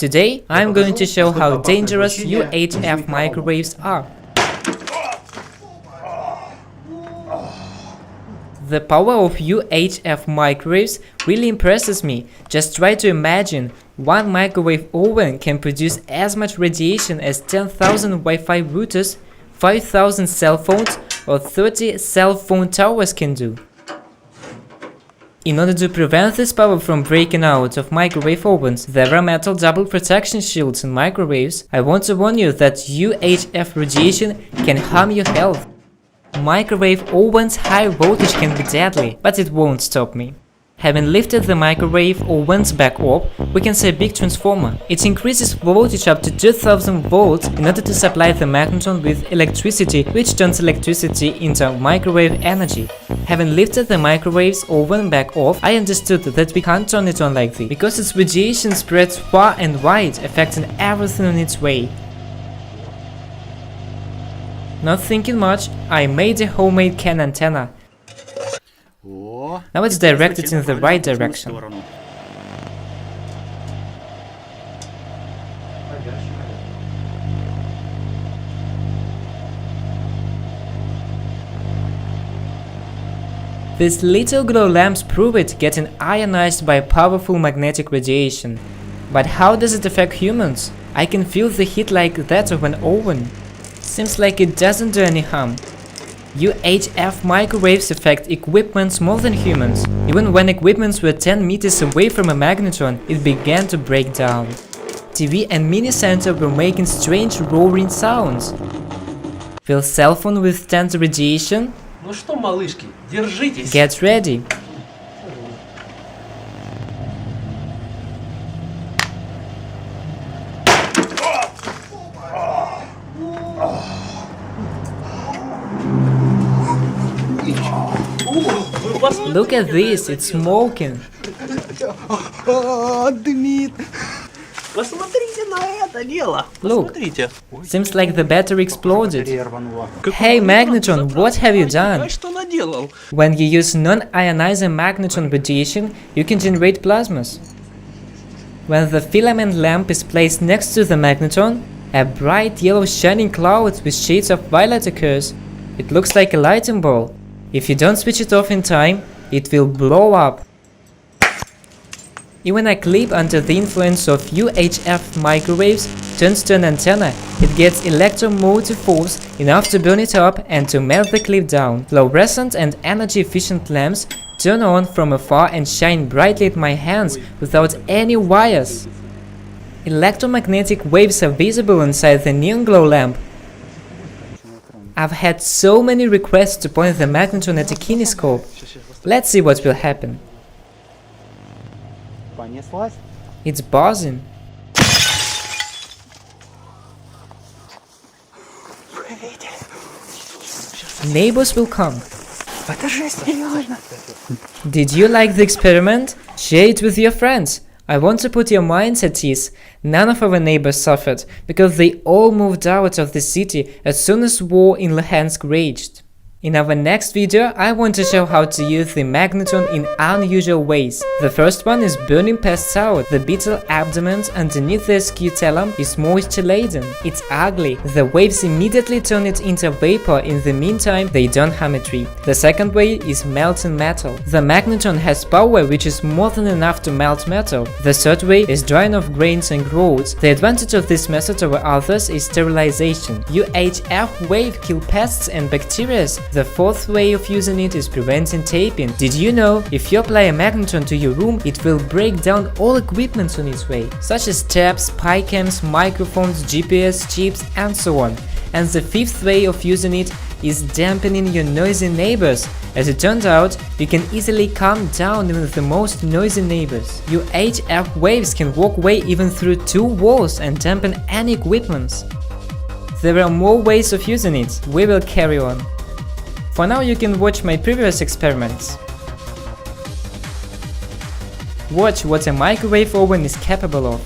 Today I'm going to show how dangerous UHF microwaves are. The power of UHF microwaves really impresses me. Just try to imagine, one microwave oven can produce as much radiation as 10,000 Wi-Fi routers, 5,000 cell phones or 30 cell phone towers can do. In order to prevent this power from breaking out of microwave ovens, there are metal double protection shields in microwaves. I want to warn you that UHF radiation can harm your health. Microwave ovens' high voltage can be deadly, but it won't stop me. Having lifted the microwave ovens back up, we can see a big transformer. It increases voltage up to 2000 volts in order to supply the magnetron with electricity, which turns electricity into microwave energy. Having lifted the microwave's oven back off, I understood that we can't turn it on like this, because its radiation spreads far and wide, affecting everything in its way. Not thinking much, I made a homemade can antenna. Now it's directed in the right direction. These little glow lamps prove it, getting ionized by powerful magnetic radiation. But how does it affect humans? I can feel the heat like that of an oven. Seems like it doesn't do any harm. UHF microwaves affect equipments more than humans. Even when equipments were 10 meters away from a magnetron, it began to break down. TV and mini center were making strange roaring sounds. Will cell phone withstand the radiation? Ну что, малышки, держитесь. Get ready. Look at this, it's smoking. Дымит. Посмотрите на это дело. Look, Посмотрите. seems like the battery exploded. Hey magnetron, what have you done? Что наделал? When you use non-ionizing magnetron radiation, you can generate plasmas. When the filament lamp is placed next to the magnetron, a bright yellow shining cloud with shades of violet occurs. It looks like a lightning ball. If you don't switch it off in time, it will blow up. Even a clip under the influence of UHF microwaves turns to an antenna. It gets electromotive force enough to burn it up and to melt the clip down. Fluorescent and energy-efficient lamps turn on from afar and shine brightly at my hands without any wires. Electromagnetic waves are visible inside the neon glow lamp. I've had so many requests to point the magnetron at a kinescope. Let's see what will happen. It's buzzing. Neighbors will come. Did you like the experiment? Share it with your friends. I want to put your minds at ease. None of our neighbors suffered, because they all moved out of the city as soon as war in Luhansk raged. In our next video, I want to show how to use the magnetron in unusual ways. The first one is burning pests out. The beetle abdomen underneath the scutellum is moisture-laden. It's ugly. The waves immediately turn it into vapor. In the meantime, they don't harm a tree. The second way is melting metal. The magnetron has power which is more than enough to melt metal. The third way is drying off grains and growths. The advantage of this method over others is sterilization. UHF wave kill pests and bacteria. The fourth way of using it is preventing taping. Did you know, if you apply a magnetron to your room, it will break down all equipment on its way, such as taps, spy cams, microphones, GPS, chips, and so on. And the fifth way of using it is dampening your noisy neighbors. As it turns out, you can easily calm down even the most noisy neighbors. UHF waves can walk away even through two walls and dampen any equipment. There are more ways of using it. We will carry on. For now, you can watch my previous experiments. Watch what a microwave oven is capable of.